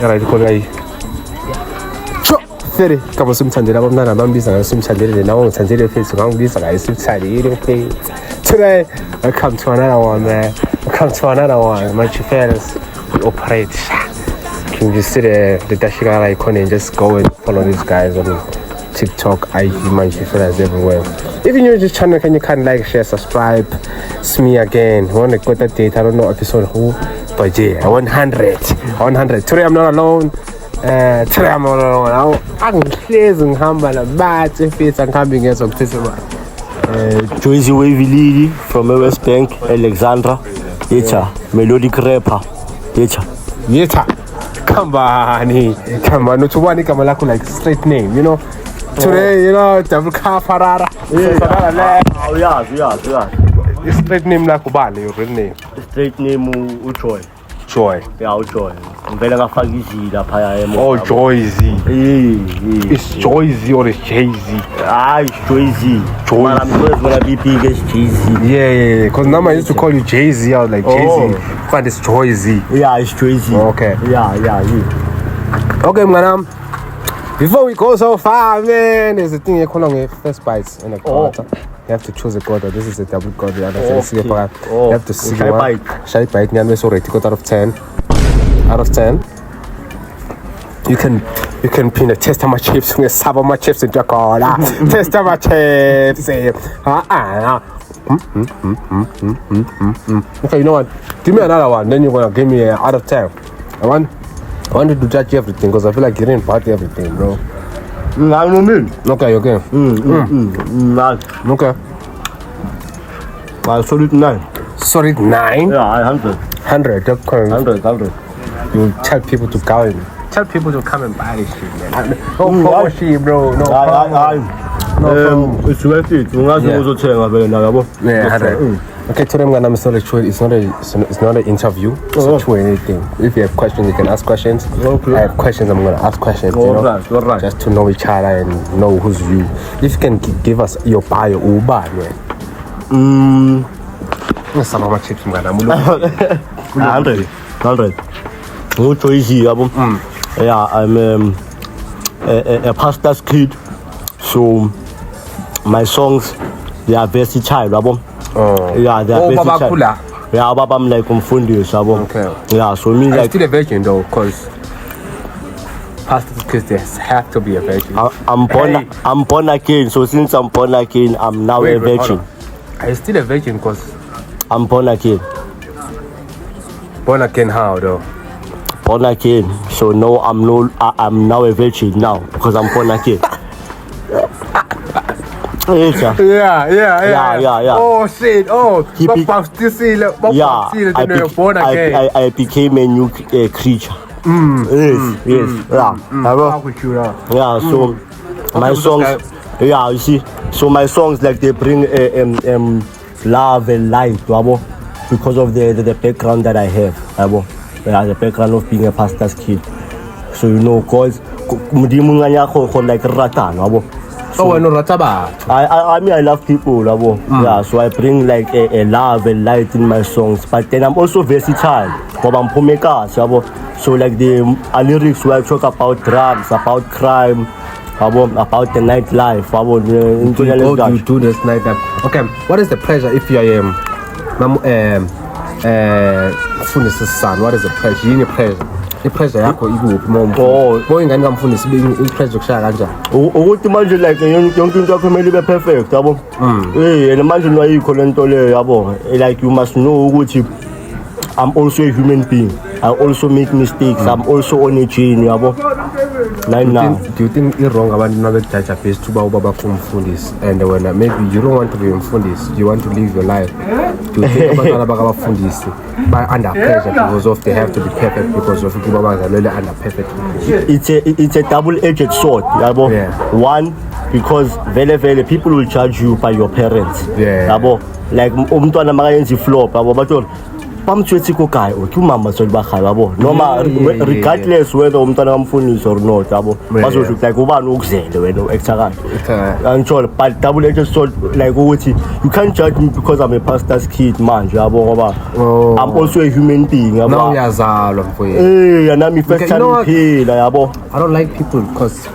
right khona Fere kama simthandela abamnana bambiza ngayo simthandele nawo ngithandele face ngangibiza ngayo simthandele face. Today I come to another one, man. My fellas, we operate. Can you see the Dashigara icon and just go and follow these guys on TikTok, IG, my fellas everywhere. If you're new to this channel, can you like, share, subscribe? It's me again. I want to go that date. I don't know episode who, but yeah, 100. Today I'm not alone. Today I'm not alone. I'm crazy. I'm coming as a festival. Joyce Wavy Lady from West Bank, Alexandra. Yecha, melodic rapper. Yecha. Come on. No to one come like straight name, you know. Today, you know, double car Farara. Yeah. Straight name like Ubali, your real name. Straight name Uchoy. Joy. Yeah, Uchoy. Oh, Joyzy. It's Joyzy or it's Jay-Z? It's Joyzy. Man, I'm gonna be big as Jay-Z. Yeah. Because now I used to call you Jay-Z. I was like, Jay-Z. But it's Joyzy. Yeah, it's Joyzy. Okay. Yeah. Okay, man. Before we go so far, man, there's a thing you call on first bites in a quarter. You have to choose a quarter. This is a double quarter. You have to see one. Shy bite. You have to out of 10. Out of 10. You can pin a test of my chips with some of my chips in your corner. Test of my chips. Okay, you know what? Give me another one. Then you're gonna give me out of 10. I wanted to judge everything because I feel like you didn't party everything, bro. I don't know. Okay. Okay. Solid 9. Solid 9? Yeah, 100. 100. Okay. 100. You tell people to go in. Tell people to come and buy this shit, man. No promo shit, bro. No promo. It's worth it. Yeah, okay, today I'm gonna say it's not an interview. It's a true anything. If you have questions, you can ask questions. Okay. I have questions, I'm gonna ask questions. Right. Just to know each other and know who's you. If you can give us your bio, Uber, man. Some of my chips, man. I'm 100. No choice, yeah, I'm a pastor's kid, so my songs they are versatile, Yeah, they are versatile. Yeah, I'm like Umfundi, Okay. Yeah, so me I'm like still a virgin though, cause pastor's kids they have to be a virgin. I'm born again, so since I'm born again, I'm now a virgin. Are you still a virgin? Cause I'm born again. Born again how though? Born again, so no, I'm now a virgin now because I'm born again. Yeah. Oh shit! Oh, I became a new creature. Yes. Yeah. So my songs, you see. So my songs like they bring love and light, because of the background that I have, the background of being a pastor's kid. So you know, cause like ratan, So I know Rataba. I mean I love people, Yeah, so I bring like a love and light in my songs. But then I'm also versatile. So like the lyrics where I talk about drugs, about crime, about the nightlife. You do this nightlife. Okay, what is the pleasure if you are Mfundisi's son? What is the pleasure? You need pleasure. I-pressure yakho ikuphi manje ingane kamfundisi i-pressure yokushaya kanjani ukuthi manje like yonke into yakho kumele ibe perfect yabo and manje ayikho lento leyo yabo like you must know ukuthi I'm also a human being. I also make mistakes. I'm also on a journey yabo. Do you think it's wrong abantu nabejudge based to baba kumfundisi and when maybe you don't want to be mfundisi, you want to live your life? Do you think abantwana bakabafundisi by under pressure because of they have to be perfect because of baba bazalele under perfect? It's a double-edged sword yabo. Yeah. One, because very people will judge you by your parents. Yeah. Yabo, like umntwana makayenza flop yabo bathi bamthwethi ko kae o ke mama so ba gae yabo noma Yeah. regardless whether umntwana kamfundisi or not yabo bazosho like ubani ukuzele wena ekthakala angitsholo but double edged sword like ukuthi you can't judge me because I'm a pastor's kid manje yabo ngoba I'm also a human being yabo now uyazalwa mfowethu nami first Okay, you know time what? phila yabo I don't like people because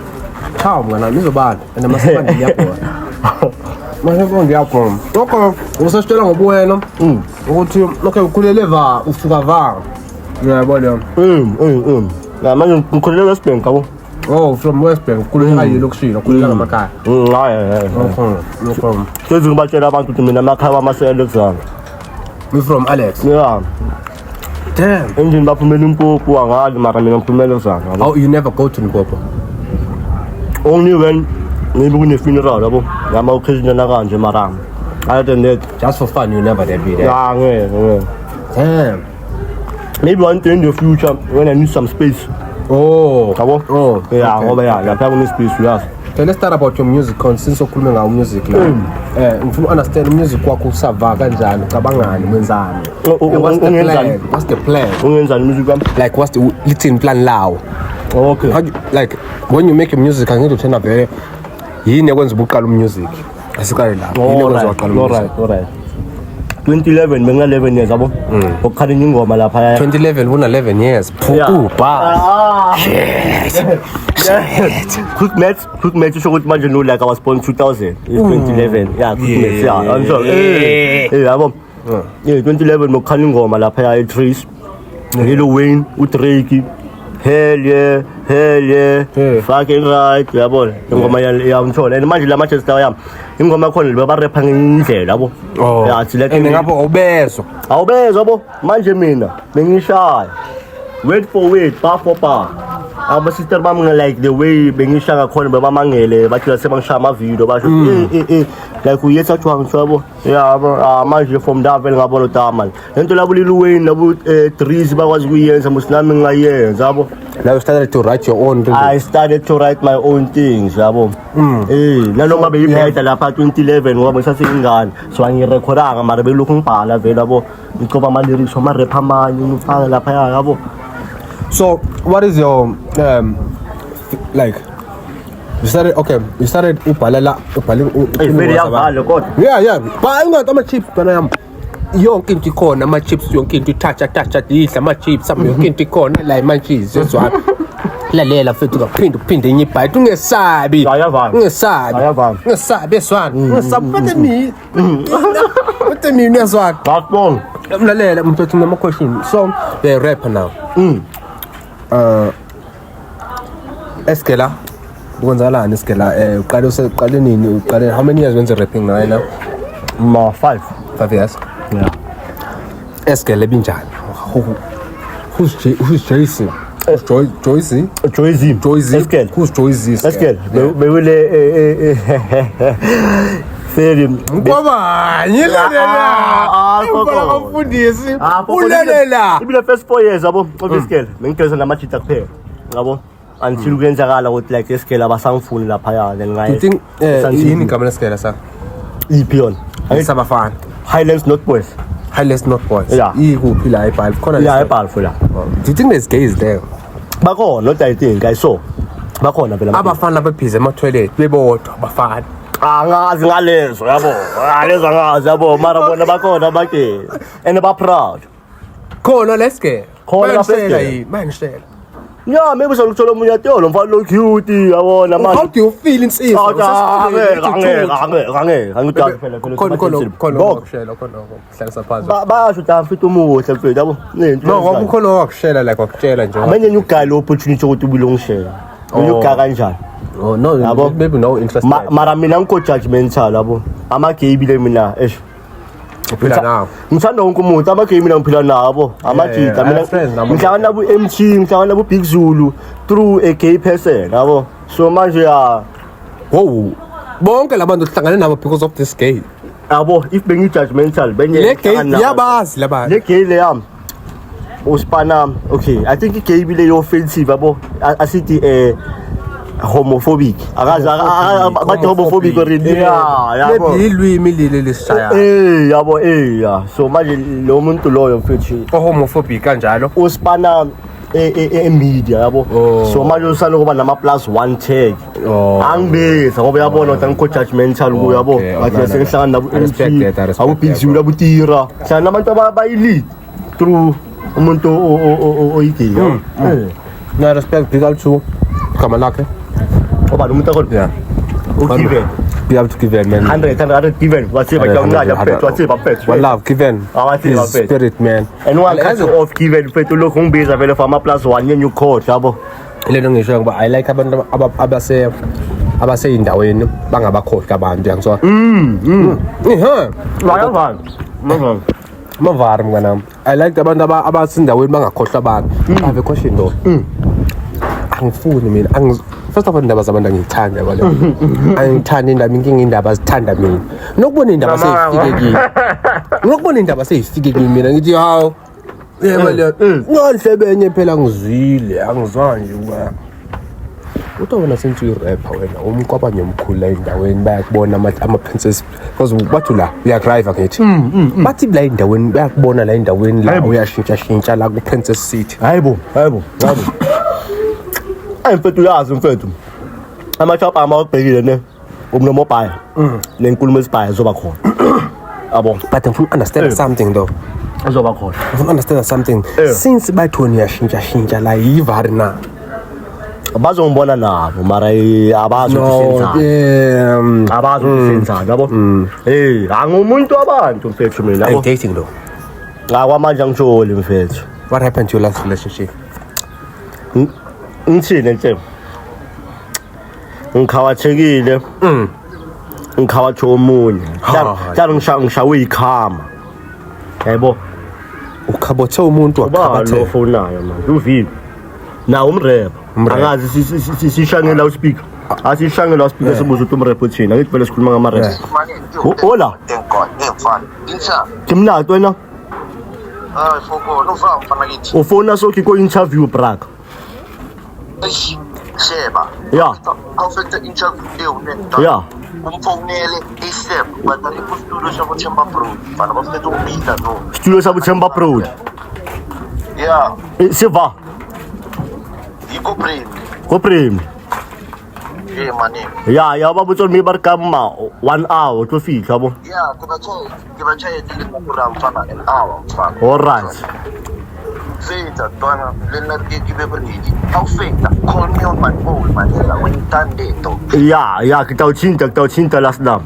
cha mwana ngizobala and masibandi ngiyabona manje ngiyabona lokho usasitshela ngobuwena ukuthi okay ukhulele va ufika va uyabona manje ngikhulele West Bank yabo oh from West Bank ukhulele ayilokishini ukhulele ngamakhaya no problem sezi ngibatshela abantu ukuthi mina amakhaya amaselexander we from Alex yeah damn endini baphumela impuphu angali mara mina ngiphumela Zanga oh you never go to Limpopo only when maybe kune funeral yabo ngama occasion na kanje mara other than that just for fun you never there be there yeah ngeke damn maybe one day in the future when I need some space oh yabo yeah okay. ngoba lapha kune space yes so let's start about your music since ukhulume ngawo music la ngifuna understand music kwakho usava kanjani ucabangani wenzani what's the plan ungenzani music wami like what's the written plan lawo okay how like when you make a music angithi uthena vele yini ekwenza ubuqala music asikale la yini ekwenza uqala music alright 2011 benga 11 years yabo ukukhala ingoma lapha 2011 una 11 years quick maths show ukuthi manje no like I was born 2000 is 2011 yeah quick maths yeah I'm sorry yabo 2011 ukukhala ingoma lapha eTrees Lil Wayne uDrake hell yeah fucking right yabo ingoma yamthola and manje la Manchester yami ingoma khona liba rapper ngendlela yabo yathi like ngapho awubezwa yabo manje mina bengishaya wait for wait bar for bar aba sister bami like the way bengisha ngakhona bebamangele bathi lasebangishaya ama video basho like uyetha thwang yabo yabo manje from Davel ngabona utama lento labo Lil Wayne labo Dries bakwazi kuyenza musinami ngayenza yabo now you started to write your own rhythm. I started to write my own things yabo nanoma beyibheda lapha 2011 ngoba ngisasingane so angirecordanga mara belokhu ngibhala vele yabo ngicoba ama lyrics ama rap amanye ngifaka lapha yabo. So what is your like you started ubhalela Very yavalo kodwa yeah but ingathi ama chips bana yami yonke into ikhona ama chips yonke into ithatha idla ama chips ama yonke into ikhona la manje izizwa lalela mfethu uphinde enye ibite ungesabi ungesabi eswana ungesabi pete mi nezwana backbone mlalela mfethu nama question so the rapper now eskela ukwenzalani eskela uqale nini how many years wenza rapping now right now 5 years yeah eskela binjani who's Jason Joyce Eskel who's Joyce Eskel bewile Feri ngoba nyilelela ubala bafundisi ulelela ibile first 4 years yabo Eskel bengigeza namajita kuphela yabo until kuyenzakala ukuthi like Eskel abasangifuni lapha ya then ngaye you think yini igama leskela sa ipion ayisabafana Highlands North Boys yeah ikuphi la eBhalf khona yeah eBhalf la do you think there's gays there bakhona not I think I saw bakhona phela abafana bephize ema toilet bebodwa abafana angazi ngalezo yabo ngalezo angazi yabo mara bona bakhona bake and ba proud khona leske khona phela yi manje yeah maybe sokuthola umunye atolo mfana lo cute yabona manje how do you feel inside angidala phela khona hlalisa phansi basho mfethu umuhle mfethu yabo no kwakukhona wakushela like wakutshela nje manje nyuga lo opportunity ukuthi ubulongishela uyuga kanjani oh no maybe no interest mara mina ngiko judgmental yabo ama-gay bile mina uphila nawo ngithanda wonke umuntu ama-gay mina ngiphila nabo amajita mina ngihlangana nabo MT ngihlangana nabo Big Zulu through a gay person yabo so manje wow bonke labantu sihlangane nabo because of this gay yabo if bengi judgmental benye le gay yabazi labantu le gay le yami uspana okay I think gay bile offensive yabo asithi homophobic akazi bathi homophobic already yabo maybe ilwimi lile lisishaya yabo yeah so manje lo muntu loyo mfethu homophobic kanjalo uspana media yabo so manje usana kuba nama +1 tag angibiza ngoba yabona ukuthi angikho judgmental kuyo yabo ngathi sengihlangana nabo awubhizi ulabutira sana abantu abayili through umuntu oyigay na respect big to kama lakhe ngoba umuntu akho ugiven be able to give it, man. 100 given. What's it? What's it? One love given. His spirit, man. And one kind of given. But to look home base available for my +1 new coach, abo. Ile ngisho ngoba I like abantu abase indaweni bangabakhohlwa abantu yangizwa. Mavar mngana. I like abantu abasindaweni bangakhohlwa abantu. I have a question though. Angifuni mina first of all indaba zabantu angithanda yabo angithanda indaba inkinga indaba azithanda mina nokubona indaba seyifike kimi nokubona indaba seyifike kimi mina ngithi hawo yebo le ngolhlebenye phela ngizwile angizwa nje uba utawona senthi rapper wena umqwabanye omkhulu la endaweni bayakubona ama princess because bathu la uyadrive ngithi bathi la endaweni bayakubona la endaweni la uyashintsha la ku Princess City hayibo mfethu yazi mfethu amachapa amawubhekile ne umnomo bhaya lenkulumo esibhaya zoba khona abo but ngifuna understand something though azoba khona ngifuna understand something since bathoni yashintsha la yivari na bazongibona nabo mara abazi ukusenza abazi ukusenza yabo angumuntu abantu mfethu mina yabo dating though akwamanje ngijoli mfethu what happened to your last relationship ngithini nje ngikhawathekile ngikhawathi omunye hlala ngishawe ikhama yabo ukhabothe umuntu wakhabothe lo fonayo manje uvivi na umrap angazi sishange la speaker asishange la speaker sibuza ukuthi umrap uthini akithi vele sikhuluma ngama rap hola kimnato wena foko no fa mfana kithi ufona so kiko interview braka Sheba. Yeah. Awufethe interview leyo ne. Yeah. Umfonele iStep badala istudio shabo Themba Pro. Bana bafethe umbida no. Studio shabo Themba Pro. Yeah. Siva. Go Prem. Mani. Yeah, baba botso me bar kama 1 hour to fihla bo. Yeah, ke ba tshaya dile program fana an hour mfana. All right. Feta dona lena ke be berdidi. How feta? Call me on my phone, man. When you done that. Yeah, kita ucinta last time.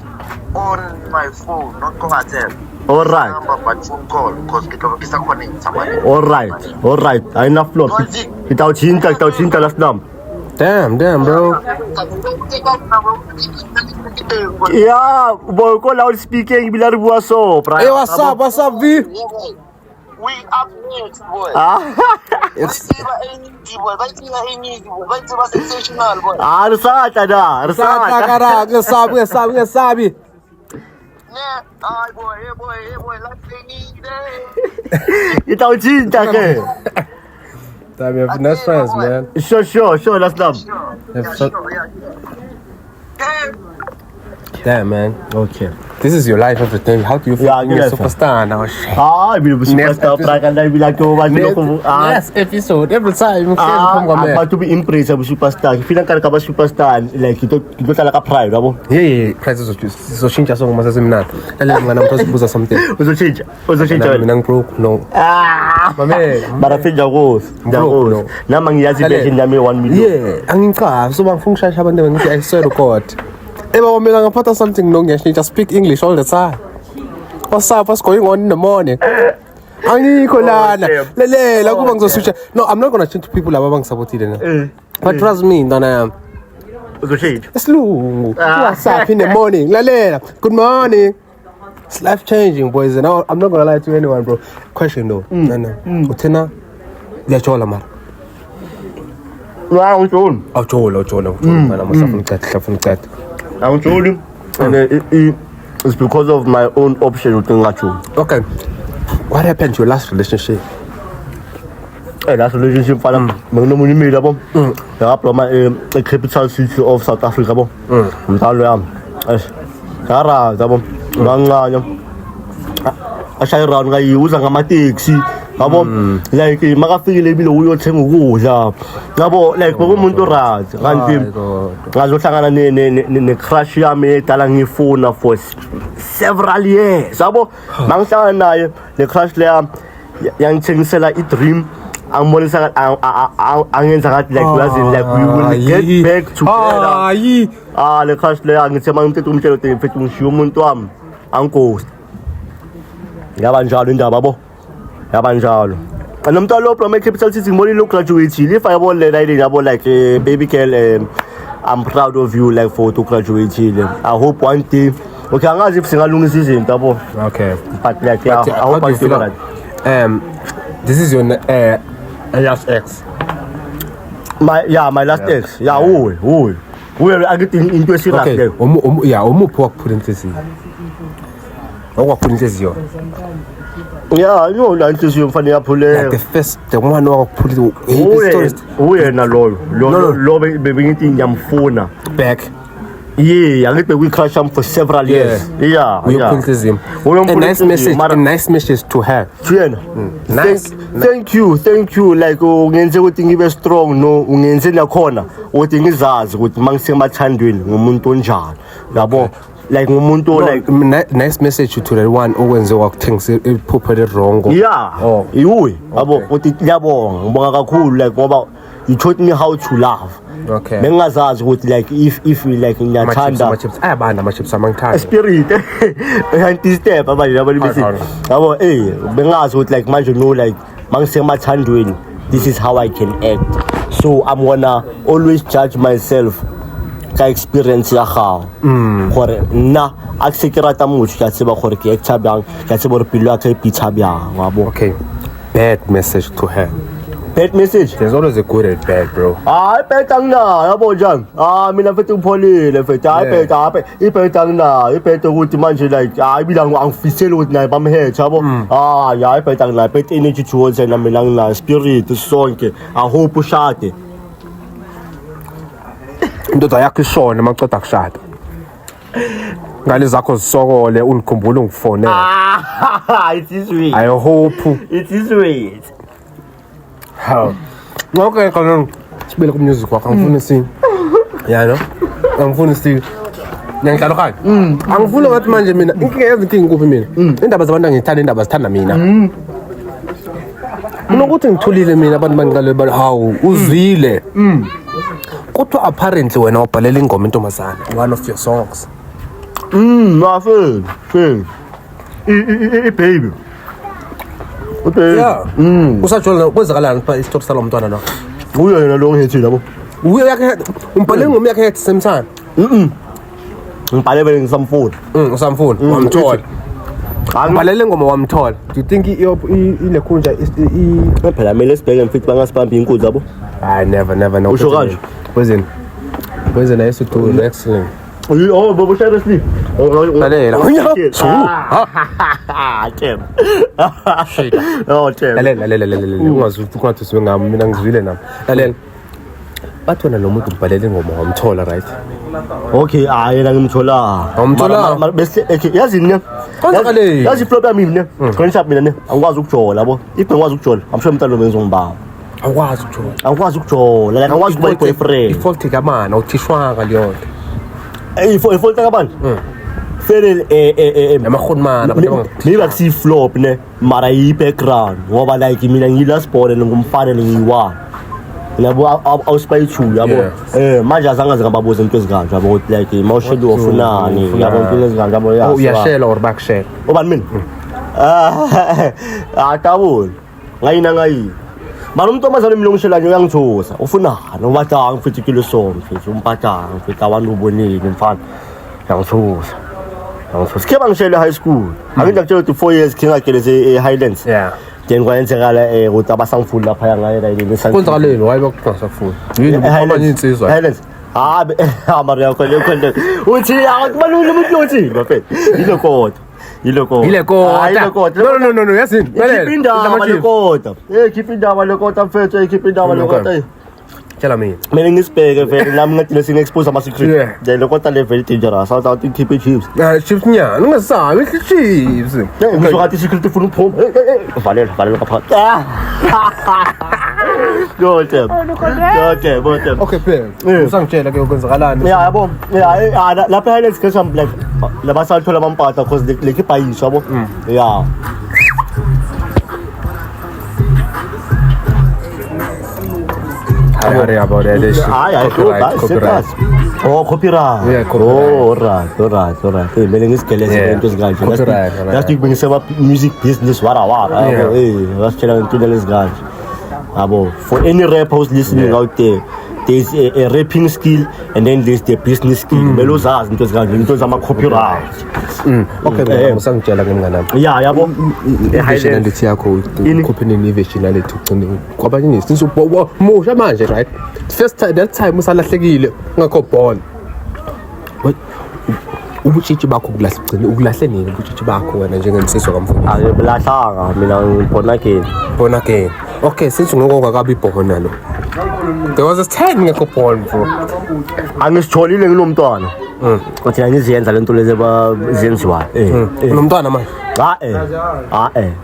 On my phone, not go hotel. All right. Number but phone call because kita connect somebody. All right. Enough floor. Kita ucinta last time. Damn, bro. Yeah, boy, call loudspeaker bila ribuan so. Hey, what's up, V? We up next, boy. Sensational, boy. Sabi. Hey, boy, let's say Itaw cinta ke? Damn, we have nice friends, man. Sure, last time. Damn, man. Okay. This is your life, everything. How do you feel being a superstar now? Bila superstar prakanda bila ko Yes, episode every time. About to be impressed with superstar. Feeling ka superstar like ito talaga pride, abo. Yeah, prize so change song masa seminar. Alam nga naman buza something. Uzo change. Minang broke no. Mame, bara fin jagos. Na mangyazi behin nami 1 million. Yeah, ang inka so bang function siya bande ngi I swear to God. Eba wamela ngaphatha something no ngiyashi just speak English all the time. What's going on in the morning? Angikho lana. Lelela kuba ngizoswitcha. No, I'm not going to change to people laba bangisupportile na. But trust me, Dana. Uzo change. Isilungu. What's up in the morning? Lalela. Good morning. It's life changing, boys. And I'm not going to lie to anyone, bro. Question though. Nana. Uthena liyachola mara. Wa uthona. Awuchola. Mana masafuna ucatha. I'm told him, and it's because of my own option. Okay, what happened to your last relationship? That's relationship fana nginomunye imile yabo yabloma capital city of South Africa yabo umdlalo yami gara yabo ngancane ashaya round ngayiuza ngamateksi yabo like makafikile ibile uyothenga ukudla yabo like bokumuntu right kanti ngazohlangana ne crush yami edala ngifuna for several years yabo mangihlangana naye le crush leya yangithengisela i-dream angibonisa angenza ngathi like uyazini like we will get back together le crush leya ngithe mangithethe umtshelo ukuthi mfethu ngishiya umuntu wami angighost yaba njalo indaba yabo yaba njalo nomntwana lo from capital city ngibonile ugraduate if I yabo le like yabo like baby girl I'm proud of you like for to graduate I hope one day okay angazi if singalungisa izinto yabo Okay. but like But, I how hope do I you feel feel like, that this is your last ex. my last ex uwe akithi into esirious Okay. leyo Umuphi wakuphula inhliziyo? Okwakuphula inhliziyo? yeah you know inhliziyo mfana yaphule The one wakuphula uyena lo bengithi ngiyamfuna back. yeah angithi bekuyicrush am for several years yeah Uyophula inhliziyo. A nice message to her. Tuyena Nice. Thank you like ungenze ukuthi ngibe strong no ungenze nakhona ukuthi ngizazi ukuthi mangisemathandweni ngumuntu onjani yabo like ngumuntu like Nice message to the one okwenze wakuthengisa iphupho le wrong. yeah iwe yabo ukuthi ngiyabonga ngibonga kakhulu like ngoba you taught me how to love. Okay. Bengazazi ukuthi like if you like ngiyathanda ayabanda ama-chips amangithanda. spirit anti step abanye bisi yabo bengazi ukuthi like manje no like mangisemathandweni this is how I can act so I'm gonna always judge myself ka experience ya gago gore nna a se ke rata motho ka tseba gore ke actor bang ka tseba gore pilo ya ka e pitsa bang wabo. Okay. Bad message to her. Bad message. There's always a good and bad, bro. Bad angina yabo njani mina mfethu ngipholile mfethu bad ibad angina ibad ukuthi manje like bila angifisela ukuthi naye bamhethe yabo ibad angina bad energy towards and mina ngina spirit sonke I hope ushade Indoda yakho ishona maqeda kushada. Ngale zakho zisokole unikhumbula ungifonela. it is sweet. I hope It is sweet. how. Okay, kanong sibele ku music wakho angifuni sing. Yeah, no. Angifuni sing. Ngiyahlala khaya. Angifuni ngathi manje mina inkinga yazi inkinga kuphi mina. Indaba zabantu ngithanda indaba zithanda mina. Kunokuthi ngithulile mina abantu bangiqale bathi hawu uzwile. Kodwa apparently wena wabhalela ingoma intombazana one of your songs. My friend. Baby. Okay. Yeah. Usajola kwenzakalani pha isitori salo mntwana lo? Uyo yena lo ngihethile yabo. Uyo yakhe umbhale ingoma yakhe at the same time. Ngibhale bele ngisamfuni. Usamfuni wamthola. Ngibhalele ingoma wamthola. Do you think ilekhunja phela mele sibheke mfethu bangasibambi inkundla yabo. never no. Usho kanje. Wezena yesu to excellent. Bobo seriously. Lalela. Damn. Shit. Damn. Lalela. Ungazuthi kwathi singami mina ngizwile nami. Lalela. Bathona lo muntu ubhalele ingoma wamthola right? Okay, yena ngimthola. Wamthola? Bese yazi ne. Konzakale. Yazi flop yami ne. Concept mina ne. Angikwazi ukujola yabo. If ngikwazi ukujola, amsho umntana lo bengizongibamba. Awukwazi ukuthola. Angikwazi ukujola, like angikwazi ukuba boyfriend. Ifault kamana uthishwanga leyo nto. Ifault kabani? Fele Amakhonmana maybe akusi flop ne mara yi background ngoba like mina ngilast born ngumfanele ngiyiwa. Yabo awusibayithu yabo manje azange zingababuza into ezikanje yabo like mawushela ufunani yabo into ezikanje yabo ya uyashela or backshare obani mina tabula ngayina ngayi mara umuntu mina ngishela nje uyangithosa ufunani ubatanga mfethu kilo song mfethu umpatanga mfethu abantu ubonile mfana yangithosa sikhe ngishele high school angingakutshela ukuthi 4 years ngingagele Highlands then kwayenzekala ukuthi abasangifuni lapha ngaye la yini konzakaleni waye bakuqasafuna yini abanye insizwa Highlands mara yakho le khona uthi akubalule umuntu uthi bafethu yilo kodwa Ilekota. No, yazini. Keep indaba lekota. Keep indaba lekota mfethu, keep indaba lekota. Tell me. Mina ngisibheke vele nami ngidile singexpose ama secret. Lekota le very dangerous. I think keep it chips. Chips nyana, ungasabi chips. Ngisho ngathi secret ufuna ukuphuma. Valela kapha. Okay, phela. Usangitshela ke ukwenzakalani. Yabo. Lapha highlights ke some like labasathola bampatha because le ke buyiswa yabo. Yeah. I worry about that shit. Copyright. Oh, copyright. Yeah, copyright. Alright. Hey, mina ngisigelezo into zikanje. That's you ngiseba music business wara. Hey, wasitshela into lezikanje. Yabo, for any rapper who's listening out there, there's a rapping skill and then there's the business skill. Melo zazi into zikanje, into zama copyright. Okay, usangitshela ke mngana. Yeah, yabo. Personality yakho ukuphenini personality uqini. Kwabanye nesince musha manje, right? First time that time usalahlekile ngakho born. Ubutshitshi bakho ukulahle nini ubutshitshi bakho wena njengensizwa kamfundisi? Ayeblahlanga mina born again. Okay, since ungakabi born lo. There was a time ngekho born bro. Angisitholile nginomntwana. Kodwa ngiziyenza lento lezi abazenziwa. Unomntwana manje?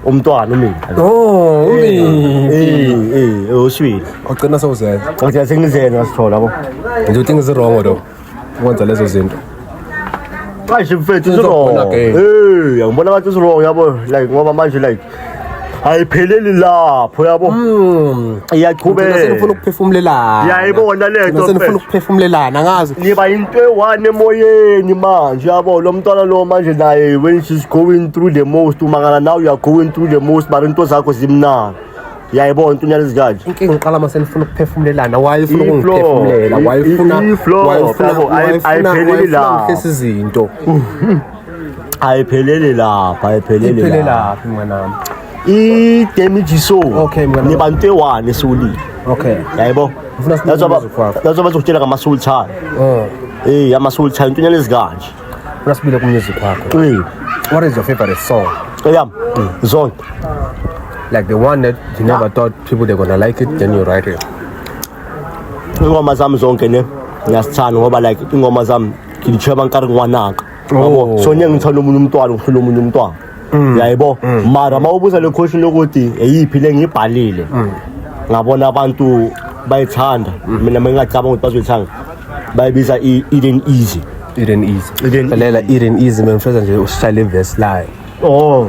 Umntwana mina. Oh, umi. Oswile. Ugcina sewuzenza. Kodwa sengizenza ngasithola yabo. Do you think is wrong though? Wenza lezo zinto. Manje mfethu is wrong. Ngibona ngathi is wrong yabo, like ngoba manje like ayipheleli lapho yabo. Iyaqhubeka. Senifuna ukuphefumulelana. Yayibona lento. Senifuna ukuphefumulelana ngazi. Niba into e1 emoyeni manje yabo lo mntwana lo manje naye when she's going through the most umangala now you are going through the most but into zakho zimnana. Yayibona into nyalezi kanje. Inkinga ngiqala mase nifuna ukuphefumulelana. Why ufuna ukungiphefumulela? Why ufuna ayipheleli lapho. Izinto. Ayipheleli lapha mnganami. I-damage so okay mngani nibantu e1 esulile okay yayibo that's bazokutshela ngama-sultan ama-sultan into nyana ezikanje unasibile ku-music wakho what is your favorite song yami zonke like the one that you never thought people they're gonna like it then you write it ingoma zami zonke ne ngiyasithanda ngoba like ingoma zami ngidisheba nkari ngwanaka yabo so nye ngithanda omunye umntwana ngihlula omunye umntwana yayibo mara mawubuza le question lokuthi eyiphi le ngibhalile ngabona abantu bayithanda mina ngingacabanga ukuthi bazoyithanda bayibiza Eden Easy lalela Eden Easy memfeza nje usishayile verse line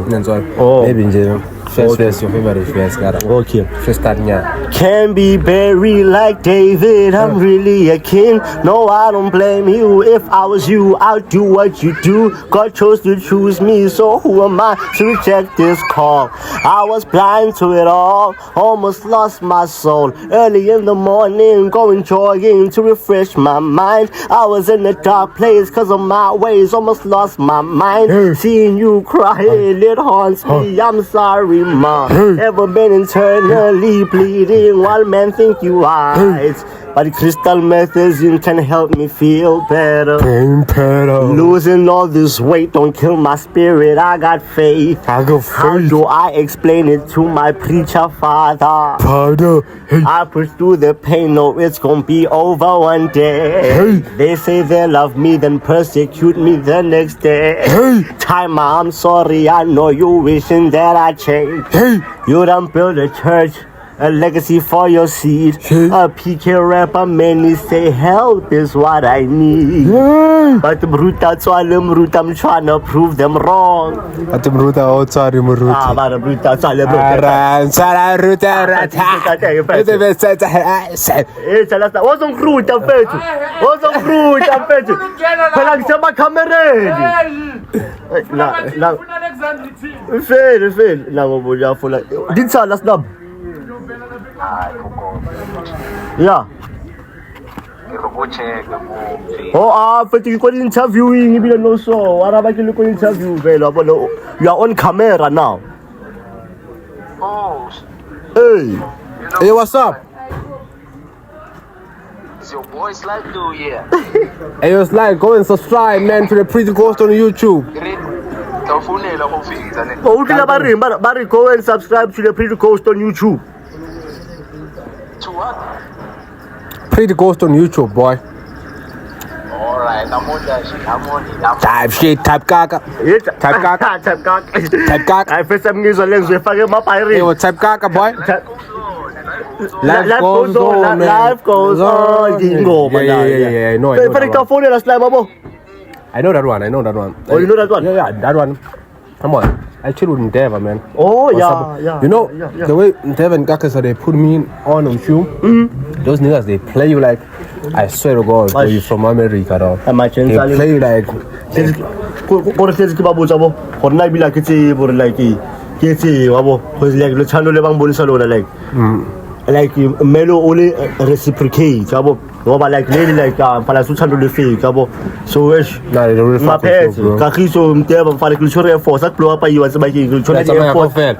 ngenzwa maybe nje first verse your favorite verse gara okay first start nya can be buried like David I'm really a king no I don't blame you if I was you I'd do what you do God chose to choose me so who am I to reject this call I was blind to it all almost lost my soul early in the morning going jogging to refresh my mind I was in a dark place cause of my ways almost lost my mind seeing you crying it haunts me I'm sorry ma ever been internally bleeding while men think you right but crystal methazine can help me feel better losing all this weight don't kill my spirit I got faith how do I explain it to my preacher father I push through the pain no it's gonna be over one day they say they love me then persecute me the next day time I'm sorry I know you wishing that I change you done build a church a legacy for your seed a PK rapper many say help is what I need but Mruta I'm trying to prove them wrong but Mruta but Mruta mfethu phela ngisema kamereni la fele la ngoba uyafuna ngitsala snap yeah fethu ngikho interviewing ibile no so araba ke lokho interview vela yabo you are on camera now hey what's up It's your boy Slide through here. Hey, yo, Slide, go and subscribe, man, to the Pretty Ghost on YouTube. Tawufunela ufika ne. Oh, bari go and subscribe to the Pretty Ghost on YouTube. To what? Pretty Ghost on YouTube, boy. Alright, I'm on. Type shit, type kaka. Type kaka. Type kaka. Type kaka. I first time ngizwa lengizwe fake mapayiri. Hey, what type kaka, boy? Life goes on, life goes on. Yeah, I know. I know that one. Oh, you know that one? Yeah, that one. Come on. I chill with Ndeva, man. Oh, What's yeah, up? yeah. You know, yeah. the way Ndeva and Kaka, so they put me on shoe. Those niggas, they play you like, I swear to God, boy, you from America, dog. They play you like... Kore tletse ke ba botsa bo gore na bila ke tse bore like ke tse wa bo go like le tshano le bang bonisa lona like melo only reciprocate ya bo go ba like le like pala su tshano le fake ya bo so ish Nah, they don't really fuck with you, bro. ka khiso mteba fa le kulture force a blow up iwa tse ba ke kulture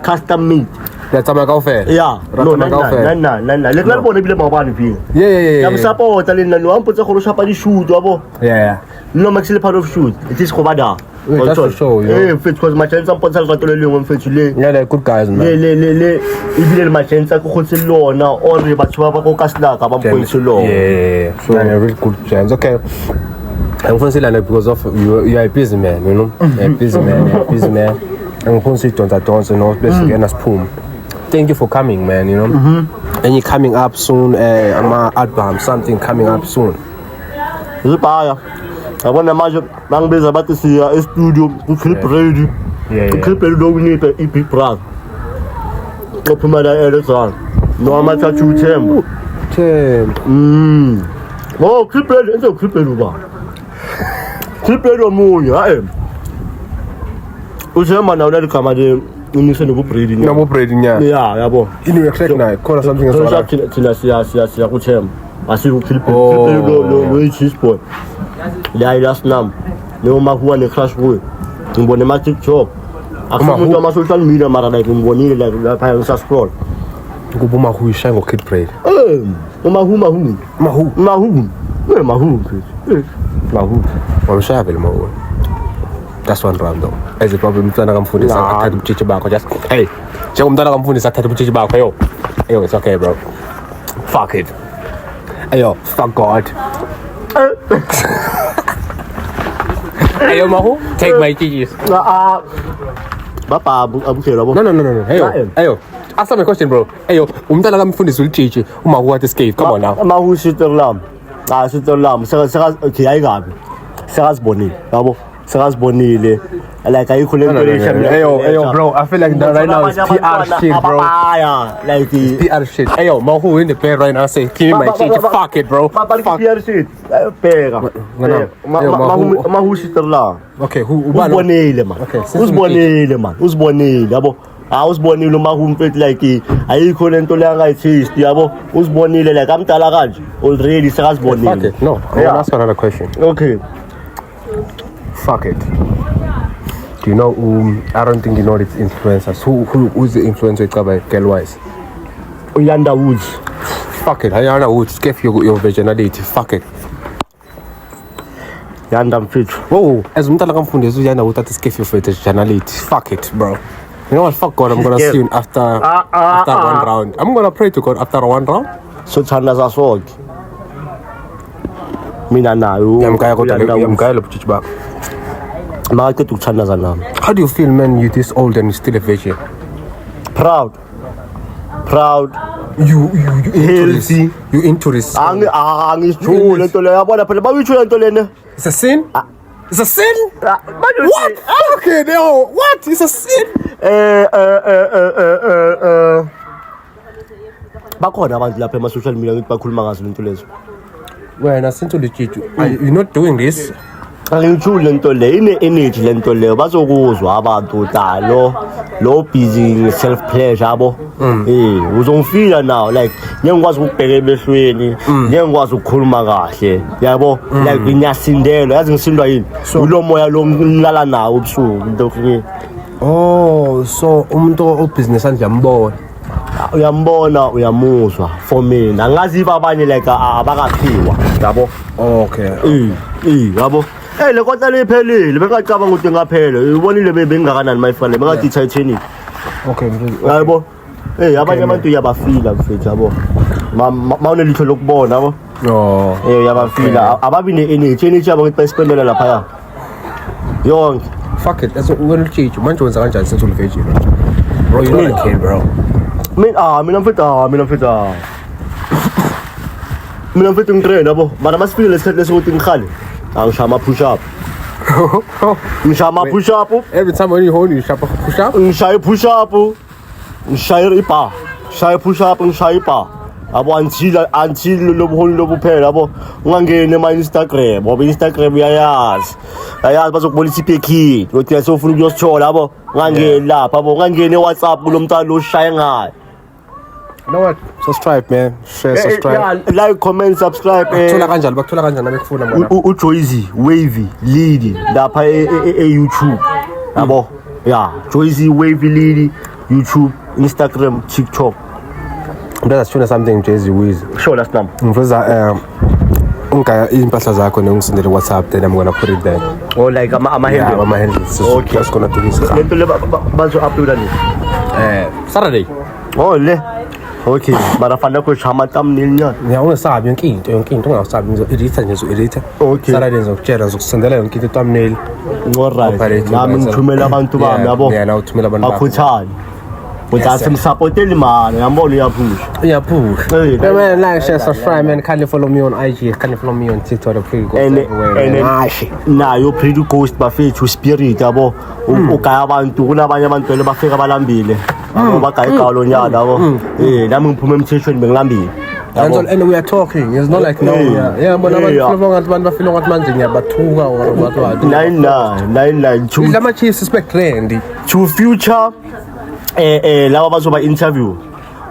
custom made. That's my girlfriend. Yeah, no, nah. Let me bone bile mabane pile. Yeah. I'm support le nna no ampotsa gore shapa di shoot wa bo. Yeah. No maximally part of shoot. It is Kobada. That's for sure, yeah. Because my chance am potsa ga tole le ngwe fetule. Yeah, they're good guys, man. Le ibile my chance go khotse lona or batho ba ba go ka sna ka ba mpontse lona. Yeah. So they're really good chance. Okay. I'm considering like because of you are a busy man, you know? You're a busy man. I'm considering don't you know, basically and spoon. Thank you for coming, man, you know? And you're coming up soon, my album, something coming up soon. Zipaya. I want to imagine bang beza bathi siya e-studio ku clip ready. Yeah. Clip ready do we need a EP brand. Ophuma la Elizon. No amathathu Themba. Oh, clip ready, into clip ready ba. Clip ready omunye, hayi. Uthemba nawo leligama le unise nokubranding. No breeding, yeah. Yeah, yabo. You expect now, call something as well. Thina siya ku Themba. Asiku clip lo i-sport. La last nam no mahuwa ne crash boy ngibone ma TikTok akumuntu ama social media mara like ngibonile like lapha ngisa scroll Kubuma who is shine kid prayed. mahu Wamshavile mahu. That's one round though. As a problem mtana kamfundisa athatha uchichi bakho just hey. Njengoba umntana kamfundisa athatha uchichi bakho yo. It's okay bro. Fuck it. Ayo, fuck God. Ayo mahu, take my chichis. Bapa abukhela bo. No. Ayo. Answer my question, bro. Ayo, umntana kamfundisa uchichi, umahu at escape. Come on now. Mahu sitolam. Sitolam. Seka okay ayikabi. Sekazibonile. Yabo. Sekazibonile. Like ayikho lento Ayo, bro. I feel like that right now is PR shit, bro. Like PR shit. Ayo, mahu in the play right now say, give me my chichi. Fuck it, bro. Fuck PR shit. Pega. Mahu sitolam. Okay, who Uzibonile man. Okay, uzibonile yabo. Uzibonile uma umfethi like ayikho lento le angayithist yabo. Uzibonile like amdala kanje already sekazibonile. Fuck it. No, I want to ask another question. Okay. Fuck it. Do you know I don't think you know its influencers. Who's the influencer by girl wise? Uyanda Woods. Fuck it. Uyanda Woods gave your virginality. Fuck it. Yanda mfethu. Whoa, as umntana kamfundisa Uyanda Woods that is gave your virginality. Fuck it, bro. You know what? Fuck God. I'm gonna see you after one round. I'm gonna pray to God after one round. So thandaza sonke. Mina nayo. Yamgaya lo chichi bakho. Maqeda ukuthandaza nami. How do you feel, man? You this old and you still a virgin? Proud. You healthy. You into this? Angisijule lento le yabona phela bawitsho lento lena. It's a sin. It's a sin. What? Okay, no. What? It's a sin. Bakhona abantu lapha ema social media ngithi bakhuluma ngazo lento lezo. Wena sinto lichichu. You're not doing this. Angijule lento le ine energy lento le bazokuzwa abantu lo busy self pleasure yabo. Uzongifila now like ngiyakwazi ukubheka ebehlweni, ngiyakwazi ukukhuluma kahle. Yabo like ngiyasindelwa yazi ngisindwa yini? Ulo moya lo ngilala nawo ubusuku into kini. Oh, so umuntu obusiness anje ambona. Uyambona uyamuzwa for mina angazi abanye like abakaphiwa yabo. Okay. Yabo Hey le kota liphelile bengacabanga ukuthi ngaphela ubonile bengakanani my friend bengathi Titanic Okay. yabo abanye abantu uyabafila mfethu yabo mawunelitho lokubona yabo Oh. uyabafila ababi ne-energy yabo ngithi bayispendela lapha yonke Fuck it. That's what we're gonna teach you. Manje wenza kanjani since uliveggie, bro? You're not a kid, bro. mina mfethu ngitrain yabo mara masifike lesikhathi lesokuthi ngikhale angishaya ama-push up ngishaya ama-push up Every time when you hold you shop push up. ngishaya i-push up ngishaya ibar ngishaya i-push up ngishaya ibar yabo until lobuholi lobuphela yabo ungangeni ema-Instagram ngoba i-Instagram uyayazi bazokubonisa iphekhini kodwa sewufuna ukuyosithola yabo ungangeni lapha yabo ungangeni eWhatsApp kulo mntwana lo oshaya ngayo. You know what? Subscribe, man. Share, subscribe. Like, comment, subscribe. Bakuthola kanjani bekufuna bona? Joyzy Wavy Lady lapha YouTube yabo Joyzy Wavy Lady YouTube Instagram TikTok. That's trying something Jay-Z Wiz. Sure that's number. Mfeza ungaya impahla zakho nengisendele WhatsApp then I'm going to put it there. Oh like ama-handle. My handle. Okay. Just going to do this. Lento le bazo upload ni. Saturday. Oh le. Okay. Barafana ko chama thumbnail nya. Ya ungasabi yonke into ungasabi ngizo-editha nje ngizo-editha. Okay. Saturday ngizokutshela ngizokusendela yonke into thumbnail. Alright. Nami ngithumela abantu bami yabo. Yeah, now uthumela abantu bakho. Akhuthani. Kodwa simsupportele man uyambona uyaphusha. Uyaphusha. Hey, Man, like, share, subscribe, man. Kindly follow me on IG. Kindly follow me on TikTok. The Pretty Ghost everywhere. nayo Pretty Ghost bafethu spirit yabo ugaya abantu kunabanye abantu bafika balambile bagaya igalo nyala yabo nami ngiphume emthethweni bengilambile. And we are talking. It's not like now. Yeah, but abantu bafila ngathi manje ngiyabathuka or what. 99 Lama chiefs suspect clearly. to future laba bazoba interview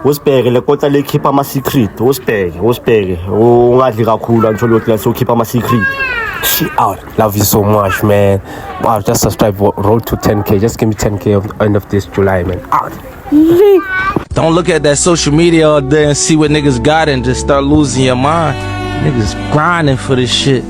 usibheke le kota le keep ama secret usibheke ungadli kakhulu angisho lokho la so keep ama secret. She out. Love you so much, man. Wow, just subscribe. Road to 10K. Just give me 10K at the end of this July, man. Out. Don't look at that social media all day and see what niggas got and just start losing your mind. Niggas grinding for this shit.